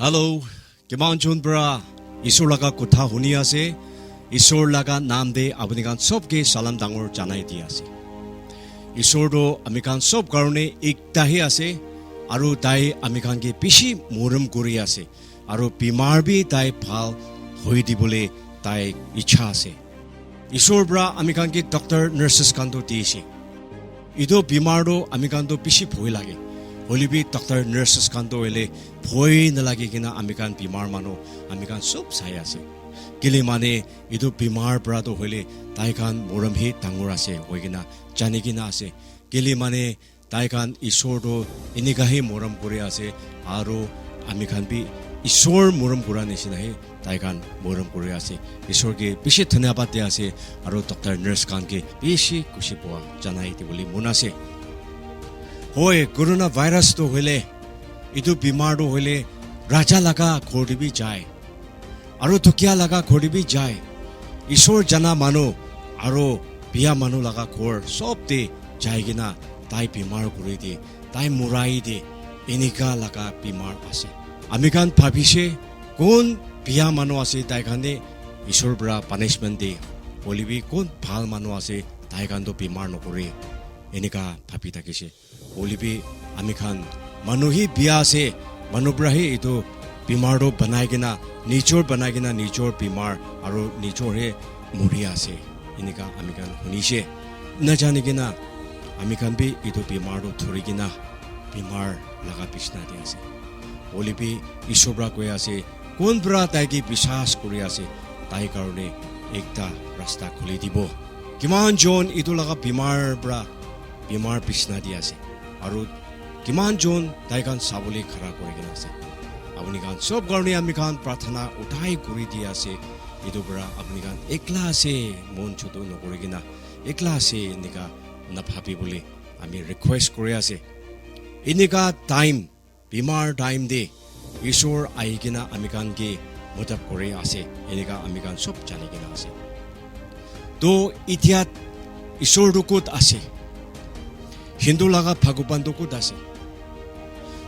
Hello, kiman chun bra. Isur laga kutha huni ase. Isur laga naam de abunikan sob ke salam dangor janai di ase. Isur do amikan sob karone ekta hi ase. Aru tai amikan ke pishi murum kuri ase. Aru bimar bi tai phal hoi dibole tai ichha ase. Isur bra amikan ke doctor nurses kanto di ase. Ido bimar do amikan do pishi bhoi lage. Holibi doctor nurses kanto ele bhoi nalagi kina amikan bimar mano amikan sob sai ase. Kili mane ido bimar bra do hole tai kan moram hi tangor ase hoigina jani kina ase. Kili mane tai kan isor do inika hi moram kore ase aro amikan bi isor moram kora nisina hi tai kan moram kore ase. Isor ke bishi dhanyabad de ase aro doctor nurse kan ke bishi kushi poa janai di boli munase. Hoy corona virus to hole idu bimar do hole raja laga khori bi jai aro thukia laga khori bi jai isor jana mano aro biya mano laga khor sob de jai gina tai bimar kuri de tai murai de enika laga bimar ase amikan bhabise kon biya mano ase tai khane isor bra punishment de holibi kon bhal mano ase tai kan do bimar nokore enika bhabi thakise Olibi amikan manuhi biya se manubrahi itu bimar do banai gina nichor bimar aro nichor he muria se inika amikan hunishe na jani gina amikan bi itu bimar do thori gina bimar laga pishna de ase Olibi isobra koya se kon bra tai ki bishas kuri ase tai karone ekta rasta khuli dibo kiman jon itu laga bimar pishna di ase Aru kiman jon taikan sabuli khara kore gina ase apuni kan sob garne ami kan prathana uthai kuri di ase idu bra apuni kan ekla ase mon choto no kore gina ekla ase nika na bhabi bole ami request kore ase inika time bimar time de isor ai gina ami kan ke modap kore ase inika ami kan sob jani gina ase to itiat isor rukut ase Hindu laga bhagwan do kud ase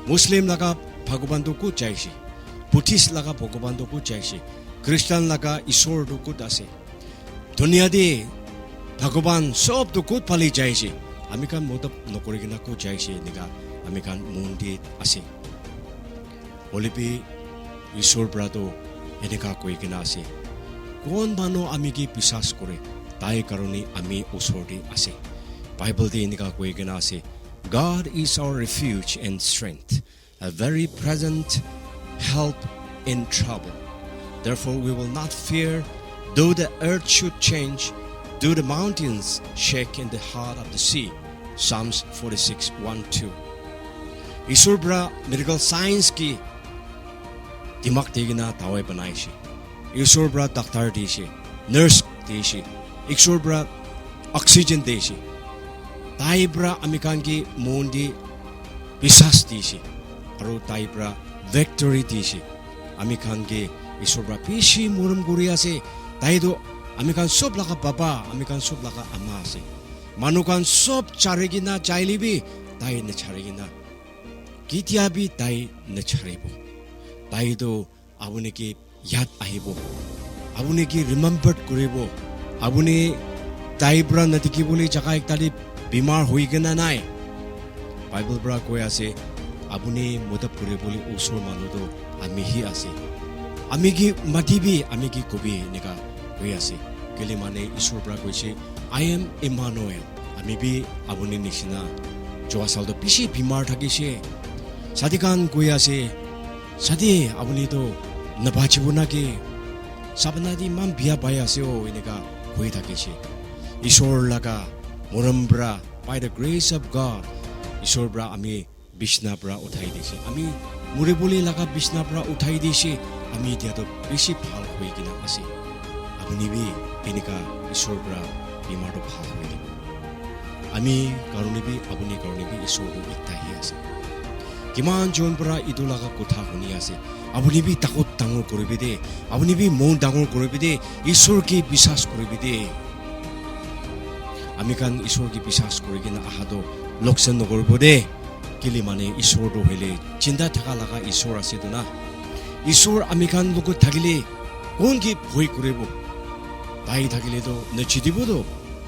Muslim laga bhagwan do kud jaise Buddhist laga bhagwan do kud jaise Christian laga isor do kud ase Dunia de bhagwan sob do kud pali jaise amikan modap nokore gina kud jaise nika amikan mundi ase Olipi isor brado enika koi gina ase kon mano amigi bisas kore tai karoni ami usori ase Bible de inika koi gina ase God is our refuge and strength, a very present help in trouble. Therefore we will not fear, though the earth should change, though the mountains shake in the heart of the sea. Psalms 46:1-2. Isur bra medical science ki dimak de gina tawai banai she. Isur bra doctor de she, nurse de she. Isur bra oxygen de she. Taibra amikan ki mundi bisas disi aro taibra victory disi amikan ki isobra pishi murum guri ase taido amikan sob laga baba amikan sob laga ama ase manukan sob charegina chailibi tai ne charegina kitia bi tai ne charibo taido abune ki yad ahibo abune ki remembered kuribo abune taibra nadiki boli jaga ektali bimar hui gina nai Bible bra koi ase abuni modap kure boli usor manu do ami hi ase amigi matibi amigi kobi nika koi ase kele mane isor bra koi se I am Emmanuel ami bi abuni nishina joa sal do pishi bimar thaki se sadikan koi ase sadi abuni do nabachibuna ke sabna di mam bia bai ase o nika koi thaki se isor laga Morambra, by the grace of God, Isor bra ami Bishna bra uthai disi. Ami muribuli laga Bishna bra uthai disi. Ami dia to bishi phal hoi gina ase. Abuni bi enika Isor bra bimar do phal hoi gina. Ami karuni bi abuni karuni bi Isor do ekta hi ase. Kiman jon bra idu laga kotha huni ase. Abuni bi takot dangor koribi de. Abuni bi mon dangor koribi de. Isor ki bisas koribi de. Amikan isor ki bisas kore gina ahado loksen nogor bode kili mane isor do hele chinda thaka laga isor ase dona ঈশ্বৰ আমি খান লগত থাকিলে কোন কি ভয় কৰিব তাই থাকিলেতো নচিদিবতো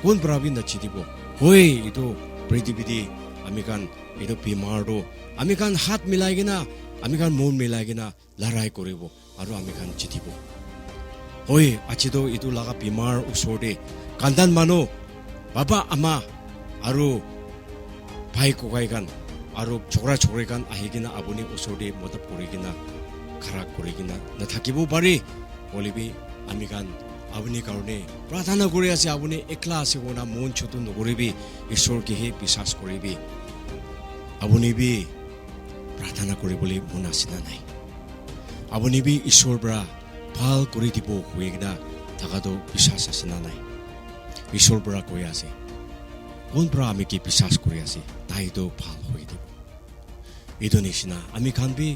কোন প্ৰাবি নচিদিব হয় এইটো পৃথিৱীতে আমি খান এইটো বেমাৰটো আমি খান হাত মিলাই কিনা আমি খান মন মিলাই কিনা লৰাই কৰিব আৰু আমি খান জিতিব হয় আজিতো এইটো লগা বেমাৰ ওচৰতে কান্দান মানুহ বাবা আমা আৰু ভাই ককাই গান আৰু ঝগৰা ঝগৰি গান আহি কিনা আপুনি ওচৰতে মদত কৰি কিনা খাৰা কৰি কিনা নাথাকিব পাৰি বলিবি আমি গান আপুনি কাৰণে প্ৰাৰ্থনা কৰি আছে আপুনি একলা আছে কোনা মন চুটো নকৰিবি ঈশ্বৰকেহে বিশ্বাস কৰিবি আপুনি বি প্ৰাৰ্থনা কৰিবলৈ মন আছে না নাই আপুনি বি ঈশ্বৰৰ পৰা ভাল কৰি দিব হৈ কিনা থকাটো বিশ্বাস আছে না নাই ঈশ্বৰৰ পৰা কৈ আছে কোন পৰা আমি কি বিশ্বাস কৰি আছে তাইতো ভাল হৈ দিব এইটো নিচিনা আমি খান বি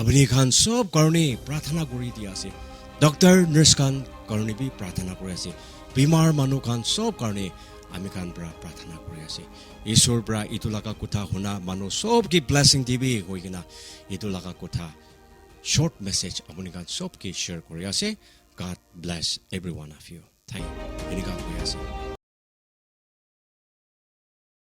আপুনি খান সব কাৰণে প্ৰাৰ্থনা কৰি দি আছে ডক্টৰ নাৰ্ছ খান কাৰণে বি প্ৰাৰ্থনা কৰি আছে বেমাৰ মানুহ খান সব কাৰণে আমি খান পৰা প্ৰাৰ্থনা কৰি আছে ঈশ্বৰৰ পৰা এইটো লগা কথা শুনা মানুহ সব কি ব্লেছিং দিবি হৈ কিনা এইটো লগা কথা short message আপুনি খান সব কি শ্বেয়াৰ কৰি আছে God bless every one of you thank you এনেকুৱা হৈ আছে